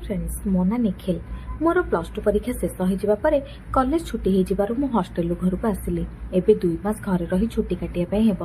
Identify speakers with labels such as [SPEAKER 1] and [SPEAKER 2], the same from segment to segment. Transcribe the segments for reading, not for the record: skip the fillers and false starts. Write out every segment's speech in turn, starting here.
[SPEAKER 1] Friends मो ना निखिल मोर +2 परीक्षा शेष हो कॉलेज छुट्टी हो हॉस्टेल घर को आसिली एवं 2 मास घरे रही छुट्टी काटिया हेब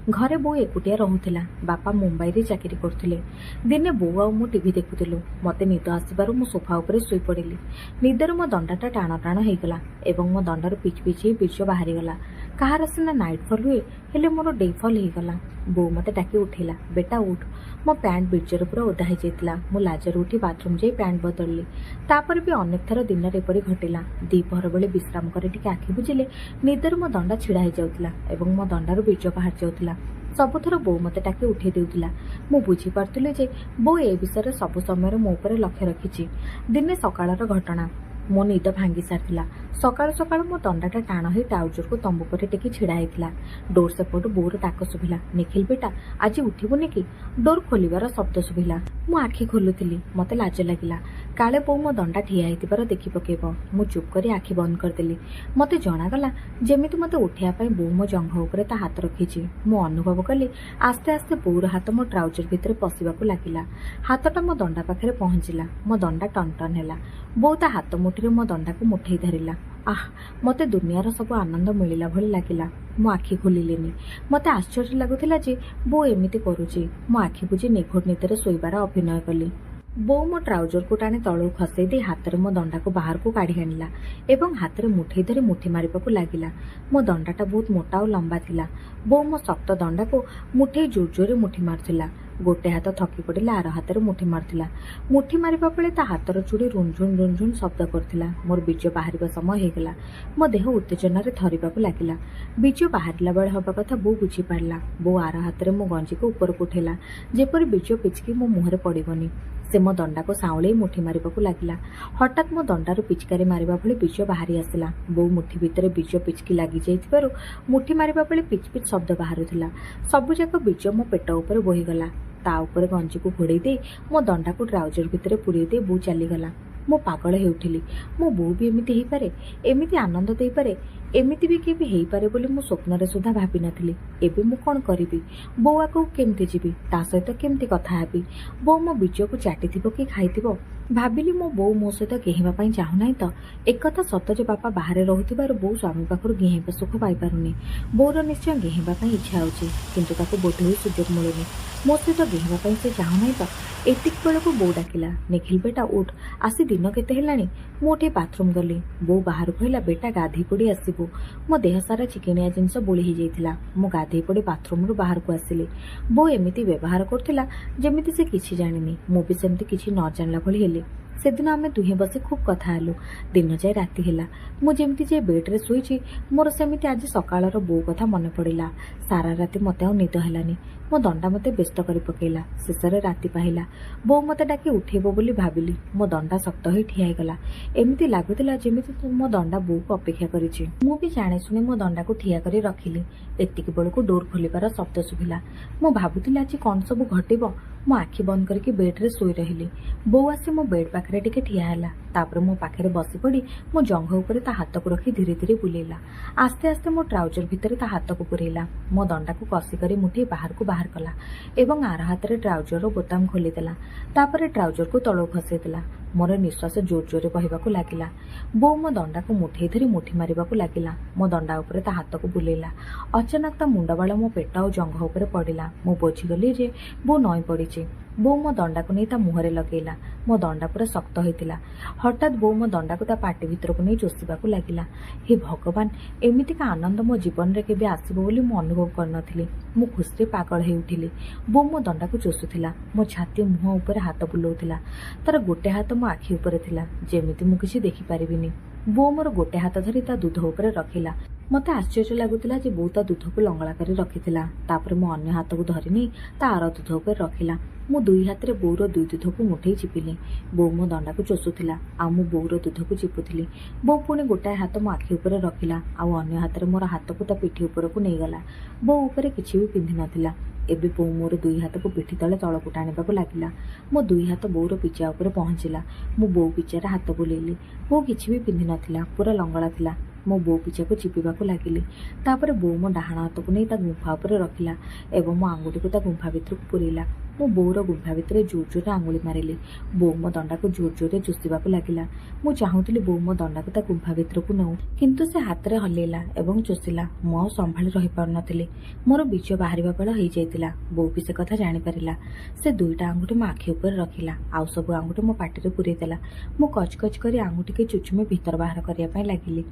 [SPEAKER 1] घरे बो एकुटिया रोला बापा मुंबई रे चाकरी करथिले। दिने बो आ मु टीवी देखुलु मते निद आसबारु मु सोफा उपरे सुई पड़िली। निदर मो दंडाटा टाण टाण होगला एवं मो दंडार पिच पिच बीर्ज बाहरी गला। कहार सिना नाइट फॉल हुए हेले मोर डे फॉल होगला। बो मते डाकी उठेला, बेटा उठ। मो पैंट बीर्जर पूरा ओदा हो जाइतिला। मु लाजर उठी बाथरूम जाई पैंट बदलली। तापर भी अनेक थर दिन एपरी घटिला। दीपहर बेले विश्राम करे टिके आखि बुझिले निदर मो दंडा छिड़ा हो जाउतिला एवं मो दंडार बीर्ज बाहर जाउतिला। सबुथर बो मते टाके उठे देउतिला। मु बुझी पारतुले जे बो ए विषय सब समय मो ऊपर लक्ष्य रखिछि। दिने सकाळर घटना मो निद भांगी सारिथिला। सकाळु सकाळु मो दंडाटा टाण हो ट्राउजर को तंबू पर टेकी छिड़ा होइतिला। डोर सेपटू बोर डाक शुभिला, निखिल बेटा आज उठिबुनि कि? डोर खोलिबार शब्द शुभिला। मु आखि खोलुथिली, मते लाज लागिला काले बो मो दंडा ठिया होइतिबार देखि पकेइबो। मु चुप करी आखि बंद करदेली। मते जणागला जेमिति मते उठिया पई बो मो जंघ उपरे ता हाथ रखिछि। मु अनुभव कली आस्ते आस्ते बोर हाथ मो ट्राउजर भितर पसिबाकू लागिला। हाथटा मो दंडा पाखरे पहुंचिला। मो दंडा टनटन हैला। बो ता हाथ मुठीरे मो दंडा को मुठेई धरिला। आह मते दुनियार सब आनंद मिलिला भली लागिला। मो आखि खोलिलेनी। मते आश्चर्य लागुथिला जे बो एमिति करूची। मो आखि बुझी निघोट निदरे सोइबार अभिनय कली। बो मो ट्राउजर को टाणी तलू खसई दे हाथ मो दंडा को बाहर को काढ़ी आनिला एवं हाथ में मुठेई धरी मुठी मारिबाकू लागिला। मो दंडाटा बहुत मोटा और लंबा थिला। बो मो शक्त दंडा को मुठेई जोर जोर मुठी मारथिला। गोटे हाथ थकी पड़िला, आर हाथ में मुठी मारथिला। मुठी मारिबा बेले ता हाथर चूड़ी रुंझुन रुंझुन शब्द करथिला। मोर बीज बाहर समय होगला। मो देह उत्तेजन थरिबाकू लागिला। बीज बाहरला बेले हवा कथा बो बुझी पारला। बो आर हाथ में मो गंजी को ऊपर उठेला जेपरी बीज पिचकी मो मुहरे पड़िबनी। से मो दंडा को साउले मुठी मारिबाकू लागिला। हठात मो दंडारू पिचकारी मारिबा भली बीज बाहरी आसिला। बो मुठी भितर बीज पिचकी लागी जाइतिबारु मुठी मारिबा बेले पिच पिच शब्द बाहरुथिला। सबुजाक बीज मो पेट ऊपर बोहीगला। ता ऊपर गंजी को घोड़े दे मो दंडा को ट्राउजर भितर पुरी दे बो चलीगला। मो पागल हेउठिली। मो बो भी एमिति हेई पारे, एमिति आनंद देई पारे, एमिति भी केबे हेई पारे बोली मो स्वप्न सुधा भाबी नथिली। एबे मु कोन करिबी? बो आकु केमति जीवी, ता सहित केमति कथा हेबी? बो मो बीज को चाटिथिबो कि खाइथिबो? भाबिली मो बो मो सहित गेहिबा पई चाहू नाही त। एक कथा सत जे बापा बाहर रहुथिबार बो स्वामी पाखरु गेहिबा सुख पाई पारुनी। बोर निश्चय गेहिबा पई इच्छा होची किंतु ताको बोधे सुजोग मिलुनी। मो सहित गेहिबा पई से चाहू नाही त। एतिक बेलको बो डाकिला, निखिल बेटा उठ, आसी दिन केते हेलानी? मु उठे बाथरूम गली। बो बाहर कहला, बेटा गाधे पड़ी आसबू। मो देह सारा चिकिनिया जिनस बोली ही जाइतिला। मु गाधे पड़ी बाथरूम रु बाहर को आसिली। बो एमिति व्यवहार करथिला जेमिति से किछि जानिनी। मु भी सेमति किछि न जानला भली हेली। से दिन आमे दुहे बसी खूब कथा हेलु। दिन जाए राति हेला। मु जेमिति जे बेड रे सोईछि मोर सेमिति आज सकाळर बो कथा मने पड़िला। सारा राति मते आ निद हेलानी। मो दंडा मते व्यस्त करी पकेला। शेषरे राति पाहिला। बो मते डाकी उठेबो बोली भाबिली। मो दंडा शक्त होई ठिया गला। एमिति लागुतिला जेमिति मो दंडा बो को अपेक्षा करिछि। मु भी जाने सुने मो दंडा को ठिया करी रखिली। एतिक बेलको डोर खोलिबार शब्द सुभिला। मो भाबुतिला आज कोन सब घटिबो। मो आखि बंद करके बेड रे सोई रहिली। बो आसी मो बेड पाखरे टिके ठिया हैला। तापर मो पाखरे बसी पड़ी मो जंघ ऊपर ता हाथ को रखी धीरे धीरे बुलेला। आस्ते आस्ते मो ट्राउजर भितर ता हाथ को पुरेला। मो दंडा को कसी करी मुठी बाहर को बाहर कला एवं आर हाथ रे ट्राउजर रो बोताम खोली देला। तापर ट्राउजर को तळो खसै देला। मोर निश्वास जोर जोर बहिबाकू लागिला। बो मो दंडा को मुठेई धरी मुठी मारिबाकू लागिला। मो दंडा ऊपर ता हाथ को बुलेला। अचानक ता मुंड बाळ मो पेट और जंघ ऊपर पड़िला। मो बुझी गली जे बो नई पड़िछि। बो मो दंडा को नहीं ता मुहरे लगेला। मो दंडा पूरा शक्त होइतिला। हठात बो मो दंडा को ता पाटी भीतर को नहीं चोसीबाकू लागिला। हे भगवान, एमिति का आनंद मो जीवन रे केबे आसीबो बोली मो अनुभव करनथिली। मो खुशी पागल हे उठिली। बो मो दंडा को चोसुथिला। मो छाती मुह ऊपर हाथ बुलाउथिला। तार गोटे हाथ मो आखि ऊपर थिला जेमिति मु किछि देखि पारिबिनी। बो मोर गोटे हाथ धरी ता दूध ऊपर रखिला। मते आश्चर्य लागुतिला जे बो ता दूध को लंगला करी रखिथिला। तापर मो अन्य हाथ को धरिनी ता आर दूध ऊपर रखिला। मु दुई हाथ रे बोर दुई दूध को मुठेई चिपिली। बो मो दंडा को चोसुथिला आ मु बोर दूध को चिपुथिली। बो पुणी गोटाए हाथ मो आखि ऊपर रखिला आ अन्य हाथ रे मोर हाथ को ता पिठी ऊपर को नहीं गला। बो ऊपर किछि भी पिंधि नथिला। एबे बो मोर दुई हाथ को पिठी तले तळकु टाणिबाकू लागिला। मो दुई हाथ बोर पिचा ऊपर पहुंचिला। मु बो पिचारे हाथ बुलेइली। बो किछि भी पिंधि नथिला, पूरा लंगड़ा थिला। मो बो पिछा को चिपिबाकू लागिली। तापर बो मो डाहाण हाथ को नहीं ता गुंफा ऊपर रखिला एवं मो आंगुठी को ता गुंफा भितर को पुरेला। ମୁଁ ବୋଉର ଗୁମ୍ଫା ଭିତରେ ଜୋର ଜୋରରେ ଆଙ୍ଗୁଳି ମାରିଲି। ବୋଉ ମୋ ଦଣ୍ଡାକୁ ଜୋର ଜୋରରେ ଚୁଷିବାକୁ ଲାଗିଲା। ମୁଁ ଚାହୁଁଥିଲି ବୋଉ ମୋ ଦଣ୍ଡାକୁ ତା ଗୁମ୍ଫା ଭିତରକୁ ନେଉ, କିନ୍ତୁ ସେ ହାତରେ ହଲେଇଲା ଏବଂ ଚୁଷିଲା। ମୁଁ ଆଉ ସମ୍ଭାଳି ରହିପାରୁନଥିଲି। ମୋର ବୀଜ ବାହାରିବା ବେଳ ହେଇଯାଇଥିଲା। ବୋଉ ବି ସେ କଥା ଜାଣିପାରିଲା। ସେ ଦୁଇଟା ଆଙ୍ଗୁଠି ମୋ ଆଖି ଉପରେ ରଖିଲା, ଆଉ ସବୁ ଆଙ୍ଗୁଠି ମୋ ପାଟିରେ ପୂରେଇ ଦେଲା। ମୁଁ କଚ କଚ କରି ଆଙ୍ଗୁଠିକି ଚୁଚୁମି ଭିତର ବାହାର କରିବା ପାଇଁ ଲାଗିଲି।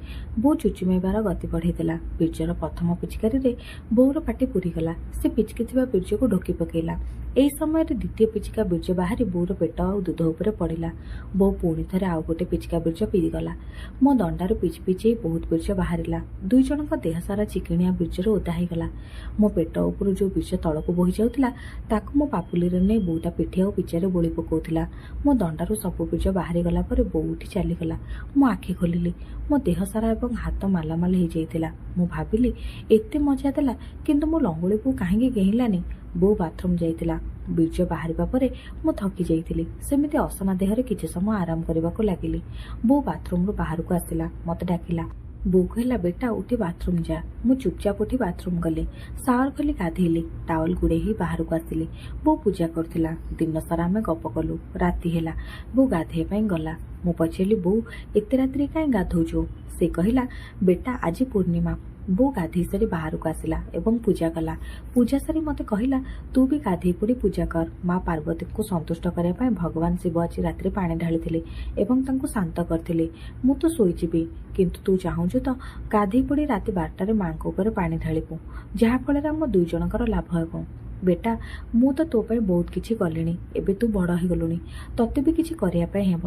[SPEAKER 1] ବୋଉ ଚୁଚୁମିବାର ଗତି ବଢ଼େଇଦେଲା। ବୀର୍ଜର ପ୍ରଥମ ପିଚକାରୀରେ ବୋଉର ପାଟି ପୁରିଗଲା। ସେ ପିଚକିଥିବା ବୀର୍ଜକୁ ଢୋକି ପକେଇଲା। ଏହି ସମୟରେ ଦ୍ୱିତୀୟ ପିଚିକା ବୀର୍ଜ ବାହାରି ବୋଉର ପେଟ ଆଉ ଦୁଧ ଉପରେ ପଡ଼ିଲା। ବୋଉ ପୁଣି ଥରେ ଆଉ ଗୋଟେ ପିଚିକା ବୀର୍ଜ ପିଇଗଲା। ମୋ ଦଣ୍ଡାରୁ ପିଚି ପିଚି ବହୁତ ବୀର୍ଜ ବାହାରିଲା। ଦୁଇ ଜଣଙ୍କ ଦେହ ସାରା ଚିକିଣିଆ ବୀର୍ଜରେ ଓଦା ହେଇଗଲା। ମୋ ପେଟ ଉପରୁ ଯେଉଁ ବୀର୍ଜ ତଳକୁ ବୋହି ଯାଉଥିଲା, ତାକୁ ମୋ ପାପୁଲିରେ ନେଇ ବୋଉ ତା ପିଠି ଆଉ ପିଚାରେ ବୋଳି ପକାଉଥିଲା। ମୋ ଦଣ୍ଡାରୁ ସବୁ ବୀର୍ଜ ବାହାରିଗଲା ପରେ ବୋଉ ଉଠି ଚାଲିଗଲା। ମୁଁ ଆଖି ଖୋଲିଲି। ମୋ ଦେହ ସାରା ଏବଂ ହାତ ମାଲାମାଲ ହେଇଯାଇଥିଲା। ମୁଁ ଭାବିଲି, ଏତେ ମଜା ଦେଲା, କିନ୍ତୁ ମୋ ଲଙ୍ଗୁଳି ବୋଉ କାହିଁକି ଗେହିଁଲାନି? ବୋଉ ବାଥରୁମ୍ ଯାଇଥିଲା। ବୀର୍ଜ ବାହାରିବା ପରେ ମୁଁ ଥକି ଯାଇଥିଲି। ସେମିତି ଅସନା ଦେହରେ କିଛି ସମୟ ଆରାମ କରିବାକୁ ଲାଗିଲି। ବୋଉ ବାଥରୁମ୍ରୁ ବାହାରକୁ ଆସିଲା। ମୋତେ ଡାକିଲା। ବୋଉ କହିଲା, ବେଟା ଉଠି ବାଥରୁମ୍ ଯା। ମୁଁ ଚୁପଚାପ ଉଠି ବାଥରୁମ୍ ଗଲି। ସାୱାର ଖୋଲି ଗାଧେଇଲି। ଟାୱେଲ ଗୁଡ଼େଇ ହେଇ ବାହାରକୁ ଆସିଲି। ବୋଉ ପୂଜା କରୁଥିଲା। ଦିନ ସାରା ଆମେ ଗପ କଲୁ। ରାତି ହେଲା। ବୋଉ ଗାଧେଇବା ପାଇଁ ଗଲା। ମୁଁ ପଚାରିଲି, ବୋଉ ଏତେ ରାତିରେ କାହିଁ ଗାଧଉଛୁ? ସେ କହିଲା, ବେଟା ଆଜି ପୂର୍ଣ୍ଣିମା। ବୋଉ ଗାଧେଇ ସାରି ବାହାରକୁ ଆସିଲା ଏବଂ ପୂଜା କଲା। ପୂଜା ସାରି ମୋତେ କହିଲା, ତୁ ବି ଗାଧେଇ ପଡ଼ି ପୂଜା କର। ମା ପାର୍ବତୀଙ୍କୁ ସନ୍ତୁଷ୍ଟ କରିବା ପାଇଁ ଭଗବାନ ଶିବ ଆଜି ରାତିରେ ପାଣି ଢାଳିଥିଲେ ଏବଂ ତାଙ୍କୁ ଶାନ୍ତ କରିଥିଲେ। ମୁଁ ତ ଶୋଇଯିବି, କିନ୍ତୁ ତୁ ଚାହୁଁଛୁ ତ ଗାଧେଇ ପଡ଼ି ରାତି 12ଟାରେ ମାଙ୍କ ଉପରେ ପାଣି ଢାଳିବୁ, ଯାହାଫଳରେ ଆମ ଦୁଇ ଜଣଙ୍କର ଲାଭ ହେବ। ବେଟା, ମୁଁ ତ ତୋ ପାଇଁ ବହୁତ କିଛି କଲିଣି। ଏବେ ତୁ ବଡ଼ ହେଇଗଲୁଣି, ତତେ ବି କିଛି କରିବା ପାଇଁ ହେବ।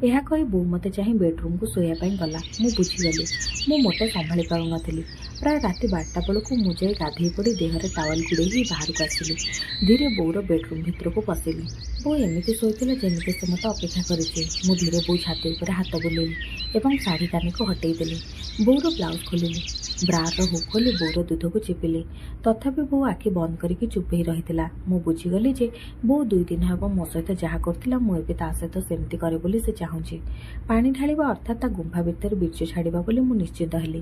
[SPEAKER 1] ଏହା କହି ବୋଉ ମୋତେ ଚାହିଁ ବେଡରୁମ୍କୁ ଶୋଇବା ପାଇଁ ଗଲା। ମୁଁ ବୁଝିଗଲି। ମୁଁ ମୋଟେ ସମ୍ଭାଳି ପାରୁନଥିଲି। ପ୍ରାୟ ରାତି 12ଟା ବେଳକୁ ମୁଁ ଯାଇ ଗାଧେଇ ପଡ଼ି ଦେହରେ ଟାୱେଲ ଗୁଡ଼େଇ ହେଇ ବାହାରକୁ ଆସିଲି। ଧୀରେ ବୋଉର ବେଡରୁମ୍ ଭିତରକୁ ପଶିଲି। ବୋଉ ଏମିତି ଶୋଇଥିଲା ଯେମିତି ସେ ମୋତେ ଅପେକ୍ଷା କରିଛି। ମୁଁ ଧୀରେ ବୋଉ ଛାତି ଉପରେ ହାତ ବୁଲେଇଲି ଏବଂ ଶାଢ଼ୀ କାନିକୁ ହଟେଇ ଦେଲି। ବୋଉର ବ୍ଲାଉଜ ଖୋଲିଲି। ବ୍ରାର ହୁକ୍ ଖୋଲି ବୋଉର ଦୁଧକୁ ଚିପିଲି। ତଥାପି ବୋଉ ଆଖି ବନ୍ଦ କରିକି ଚୁପ୍ ହେଇ ରହିଥିଲା। ମୁଁ ବୁଝିଗଲି ଯେ ବୋଉ 2 ଦିନ ହେବ ମୋ ସହିତ ଯାହା କରୁଥିଲା, ମୁଁ ଏବେ ତା ସହିତ ସେମିତି କରେ ବୋଲି ସେ ଚାହୁଁଛି। ପାଣି ଢାଳିବା ଅର୍ଥାତ୍ ତା ଗୁମ୍ଫା ଭିତରେ ବୀର୍ଜ ଛାଡ଼ିବା ବୋଲି ମୁଁ ନିଶ୍ଚିତ ହେଲି।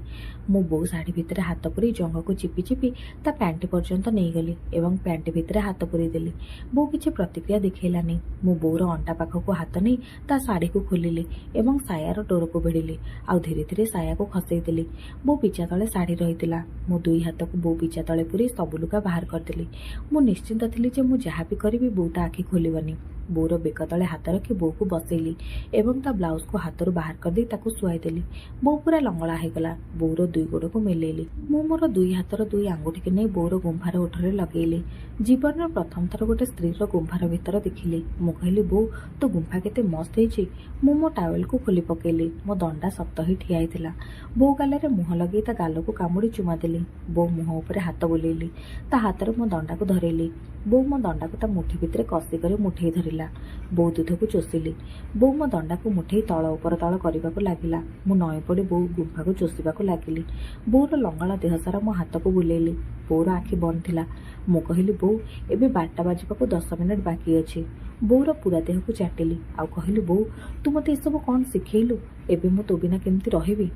[SPEAKER 1] ମୁଁ ବୋଉ ଶାଢ଼ୀ ଭିତରେ ହାତ ପୁରେଇ ଜଙ୍ଘକୁ ଚିପି ଚିପି ତା ପ୍ୟାଣ୍ଟି ପର୍ଯ୍ୟନ୍ତ ନେଇଗଲି ଏବଂ ପ୍ୟାଣ୍ଟି ଭିତରେ ହାତ ପୁରେଇ ଦେଲି। ବୋଉ କିଛି ପ୍ରତିକ୍ରିୟା ଦେଖେଇଲାନି। ମୁଁ ବୋଉର ଅଣ୍ଟା ପାଖକୁ ହାତ ନେଇ ତା ଶାଢ଼ୀକୁ ଖୋଲିଲି ଏବଂ ସାୟାର ଡୋରକୁ ଭିଡ଼ିଲି, ଆଉ ଧୀରେ ଧୀରେ ସାୟାକୁ ଖସେଇ ଦେଲି। ବୋଉ ପିଚା ତଳେ ଶାଢ଼ୀ ରହିଥିଲା। ମୁଁ 2 ହାତକୁ ବୋଉ ପିଚା ତଳେ ପୁରେଇ ସବୁ ଲୁଗା ବାହାର କରିଦେଲି। ମୁଁ ନିଶ୍ଚିନ୍ତ ଥିଲି ଯେ ମୁଁ ଯାହା ବି କରିବି ବୋଉ ତା ଆଖି ଖୋଲିବନି। ବୋଉର ବେକ ତଳେ ହାତ ରଖି ବୋଉକୁ ବସେଇଲି ଏବଂ ତା ବ୍ଲାଉଜକୁ ହାତରୁ ବାହାର କରିଦେଇ ତାକୁ ଶୁଆଇଦେଲି। ବୋଉ ପୁରା ଲଙ୍ଗଳା ହେଇଗଲା। ବୋଉର 2 ଗୋଡ଼କୁ ମେଲେଇଲି। ମୁଁ ମୋର 2 ହାତର 2 ଆଙ୍ଗୁଠିକି ନେଇ ବୋଉର ଗୁମ୍ଫାର ଓଠରେ ଲଗେଇଲି। ଜୀବନରେ ପ୍ରଥମ ଥର ଗୋଟେ ସ୍ତ୍ରୀର ଗୁମ୍ଫାର ଭିତର ଦେଖିଲି। ମୁଁ କହିଲି, ବୋଉ ତୋ ଗୁମ୍ଫା କେତେ ମସ୍ତ ହେଇଛି। ମୁଁ ମୋ ଟାୱେଲକୁ ଖୋଲି ପକେଇଲି। ମୋ ଦଣ୍ଡା ଶକ୍ତ ହେଇ ଠିଆ ହେଇଥିଲା। ବୋଉ ଗାଲରେ ମୁହଁ ଲଗେଇ ତା ଗାଲକୁ କାମୁଡ଼ି ଚୁମା ଦେଲି। ବୋଉ ମୁହଁ ଉପରେ ହାତ ବୁଲେଇଲି। ତା ହାତରେ ମୋ ଦଣ୍ଡାକୁ ଧରେଇଲି। ବୋଉ ମୋ ଦଣ୍ଡାକୁ ତା ମୁଠି ଭିତରେ କଷି କରି ମୁଠେଇ ଧରିଲା। ବୋଉ ଦୁଧକୁ ଚୋଷିଲି। ବୋଉ ମୋ ଦଣ୍ଡାକୁ ମୁଠେଇ ତଳ ଉପର ତଳ କରିବାକୁ ଲାଗିଲା। ମୁଁ ନଇଁ ପଡ଼ି ବୋଉ ଗୁମ୍ଫାକୁ ଚୋଷିବାକୁ ଲାଗିଲି। ବୋଉର ଲଙ୍ଗଳା ଦେହ ସାରା ମୋ ହାତକୁ ବୁଲେଇଲି। ବୋଉର ଆଖି ବନ୍ଦ ଥିଲା। ମୁଁ କହିଲି, ବୋଉ ଏବେ 12ଟା ବାଜିବାକୁ 10 ମିନିଟ୍ ବାକି ଅଛି। ବୋଉର ପୁରା ଦେହକୁ ଚାଟିଲି ଆଉ କହିଲି, ବୋଉ ତୁ ମୋତେ ଏସବୁ କ'ଣ ଶିଖେଇଲୁ? ଏବେ ମୁଁ ତୋ ବିନା କେମିତି ରହିବି?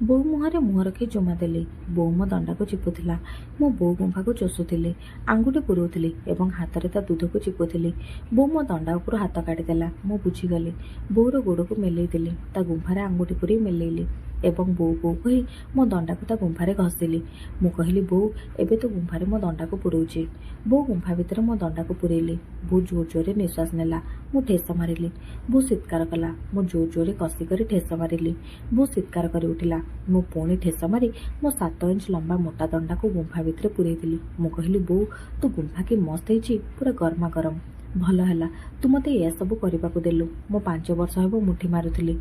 [SPEAKER 1] ବୋଉ ମୁହଁରେ ମୁହଁ ରଖି ଚୁମା ଦେଲି। ବୋଉ ମୋ ଦଣ୍ଡାକୁ ଚିପୁଥିଲା। ମୁଁ ବୋଉ ଗୁମ୍ଫାକୁ ଚୋଷୁଥିଲି, ଆଙ୍ଗୁଠି ପୁରଉଥିଲି ଏବଂ ହାତରେ ତା ଦୁଧକୁ ଚିପୁଥିଲି। ବୋଉ ମୋ ଦଣ୍ଡା ଉପରୁ ହାତ କାଢ଼ିଦେଲା। ମୁଁ ବୁଝିଗଲି। ବୋଉର ଗୋଡ଼କୁ ମେଲେଇ ଦେଲି। ତା ଗୁମ୍ଫାରେ ଆଙ୍ଗୁଠି ପୁରେଇ ମେଲେଇଲି ଏବଂ ବୋଉ ବୋଉ କହି ମୋ ଦଣ୍ଡାକୁ ତା ଗୁମ୍ଫାରେ ଘଷିଲି। ମୁଁ କହିଲି, ବୋଉ ଏବେ ତୋ ଗୁମ୍ଫାରେ ମୋ ଦଣ୍ଡାକୁ ପୁରଉଛି। ବୋଉ ଗୁମ୍ଫା ଭିତରେ ମୋ ଦଣ୍ଡାକୁ ପୁରେଇଲି। ବୋଉ ଜୋର ଜୋରରେ ନିଶ୍ୱାସ ନେଲା। ମୁଁ ଠେସ ମାରିଲି। ବୋଉ ଚିତ୍କାର କଲା। ମୁଁ ଜୋର ଜୋରରେ କଷି କରି ଠେସ ମାରିଲି। ବୋଉ ଚିତ୍କାର କରି ଉଠିଲା। ମୁଁ ପୁଣି ଠେସ ମାରି ମୋ 7 ଇଞ୍ଚ ଲମ୍ବା ମୋଟା ଦଣ୍ଡାକୁ ଗୁମ୍ଫା ଭିତରେ ପୁରେଇ ଦେଲି। ମୁଁ କହିଲି, ବୋଉ ତୋ ଗୁମ୍ଫା କି ମସ୍ତ ହେଇଛି, ପୁରା ଗରମା ଗରମ। ଭଲ ହେଲା ତୁ ମୋତେ ଏହା ସବୁ କରିବାକୁ ଦେଲୁ। ମୁଁ 5 ବର୍ଷ ହେବ ମୁଠି ମାରୁଥିଲି।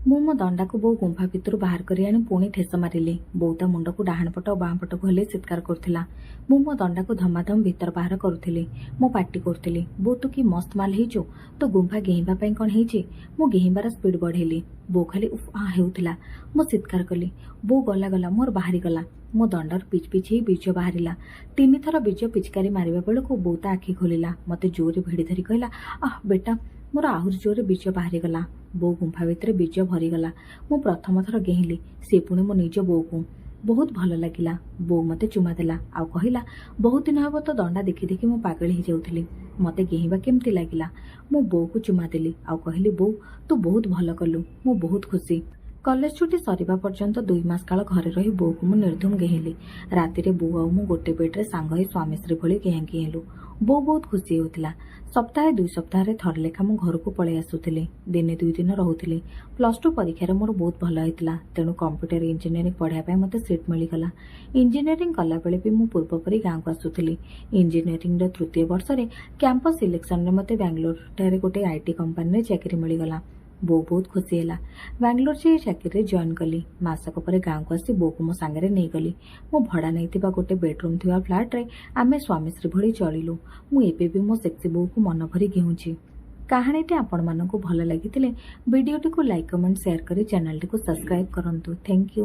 [SPEAKER 1] ମୁଁ ମୋ ଦଣ୍ଡାକୁ ବୋଉ ଗୁମ୍ଫା ଭିତରୁ ବାହାର କରି ଆଣି ପୁଣି ଠେସ ମାରିଲି। ବୋଉ ତା ମୁଣ୍ଡକୁ ଡାହାଣ ପଟ ଓ ବାଁ ପଟକୁ ହଲେଇ ଚିତ୍କାର କରୁଥିଲା। ମୁଁ ମୋ ଦଣ୍ଡାକୁ ଧମାଧମ ଭିତର ବାହାର କରୁଥିଲି। ମୁଁ ପାଟି କରୁଥିଲି, ବୋଉ ତୁ କି ମସ୍ତ ମାଲ ହେଇଛୁ। ତୋ ଗୁମ୍ଫା ଗେହିଁବା ପାଇଁ କ'ଣ ହେଇଛି? ମୁଁ ଗେହିଁବାର ସ୍ପିଡ୍ ବଢ଼େଇଲି। ବୋଉ ଖାଲି ଉଫ୍ ଆଁ ହେଉଥିଲା। ମୁଁ ଚିତ୍କାର କଲି। ବୋଉ ଗଲା ଗଲା ମୋର ବାହାରିଗଲା। ମୋ ଦଣ୍ଡାରୁ ପିଚ୍ ପିଚ୍ ହେଇ ବୀଜ ବାହାରିଲା। 3 ଥର ବୀଜ ପିଚକାରୀ ମାରିବା ବେଳକୁ ବୋଉ ତା ଆଖି ଖୋଲିଲା। ମୋତେ ଜୋରରେ ଭିଡ଼ି ଧରି କହିଲା, ଆଃ ବେଟା ମୋର ଆହୁରି ଜୋରରେ ବୀଜ ବାହାରିଗଲା। ବୋଉ ଗୁମ୍ଫା ଭିତରେ ବୀଜ ଭରିଗଲା। ମୁଁ ପ୍ରଥମ ଥର ଗେହିଁଲି। ସେ ପୁଣି ମୋ ନିଜ ବୋଉକୁ। ବହୁତ ଭଲ ଲାଗିଲା। ବୋଉ ମୋତେ ଚୁମା ଦେଲା ଆଉ କହିଲା, ବହୁତ ଦିନ ହେବ ତ ଦଣ୍ଡା ଦେଖି ଦେଖି ମୁଁ ପାଗଳ ହେଇଯାଉଥିଲି। ମୋତେ ଗେହିବା କେମିତି ଲାଗିଲା। ମୁଁ ବୋଉକୁ ଚୁମା ଦେଲି ଆଉ କହିଲି, ବୋଉ ତୁ ବହୁତ ଭଲ କଲୁ। ମୁଁ ବହୁତ ଖୁସି। କଲେଜ ଛୁଟି ସରିବା ପର୍ଯ୍ୟନ୍ତ 2 ମାସ କାଳ ଘରେ ରହି ବୋଉକୁ ମୁଁ ନିର୍ଧୁମ ଗେହିଲି। ରାତିରେ ବୋଉ ଆଉ ମୁଁ ଗୋଟେ ବେଡ୍ରେ ସାଙ୍ଗ ହୋଇ ସ୍ୱାମୀ ସ୍ତ୍ରୀ ଭଳି ଗେଁ ହେଲୁ। ବୋଉ ବହୁତ ଖୁସି ହେଉଥିଲା। ସପ୍ତାହେ 2 ସପ୍ତାହରେ ଥରେ ଲେଖା ମୁଁ ଘରକୁ ପଳେଇ ଆସୁଥିଲି। ଦିନେ 2 ଦିନ ରହୁଥିଲି। +2 ପରୀକ୍ଷାରେ ମୋର ବହୁତ ଭଲ ହେଇଥିଲା। ତେଣୁ କମ୍ପ୍ୟୁଟର ଇଞ୍ଜିନିୟରିଂ ପଢ଼ିବା ପାଇଁ ମୋତେ ସିଟ୍ ମିଳିଗଲା। ଇଞ୍ଜିନିୟରିଂ କଲାବେଳେ ବି ମୁଁ ପୂର୍ବ ପରି ଗାଁକୁ ଆସୁଥିଲି। ଇଞ୍ଜିନିୟରିଂର 3ୟ ବର୍ଷରେ କ୍ୟାମ୍ପସ୍ ସିଲେକ୍ସନରେ ମୋତେ ବାଙ୍ଗାଲୋରଠାରେ ଗୋଟେ IT କମ୍ପାନୀରେ ଚାକିରି ମିଳିଗଲା। ବୋଉ ବହୁତ ଖୁସି ହେଲା। ବାଙ୍ଗାଲୋର ଯାଇ ଚାକିରିରେ ଜଏନ୍ କଲି। ମାସକ ପରେ ଗାଁକୁ ଆସି ବୋଉକୁ ମୋ ସାଙ୍ଗରେ ନେଇଗଲି। ମୁଁ ଭଡ଼ା ନେଇଥିବା ଗୋଟେ ବେଡ୍ରୁମ୍ ଥିବା ଫ୍ଲାଟରେ ଆମେ ସ୍ୱାମୀ ସ୍ତ୍ରୀ ଭଳି ଚଳିଲୁ। ମୁଁ ଏବେ ବି ମୋ ସେକ୍ସି ବୋଉକୁ ମନ ଭରି ଘେଉଁଛି। କାହାଣୀଟି ଆପଣମାନଙ୍କୁ ଭଲ ଲାଗିଥିଲେ ଭିଡ଼ିଓଟିକୁ ଲାଇକ୍, କମେଣ୍ଟ, ସେୟାର କରି ଚ୍ୟାନେଲଟିକୁ ସବସ୍କ୍ରାଇବ୍ କରନ୍ତୁ। Thank you.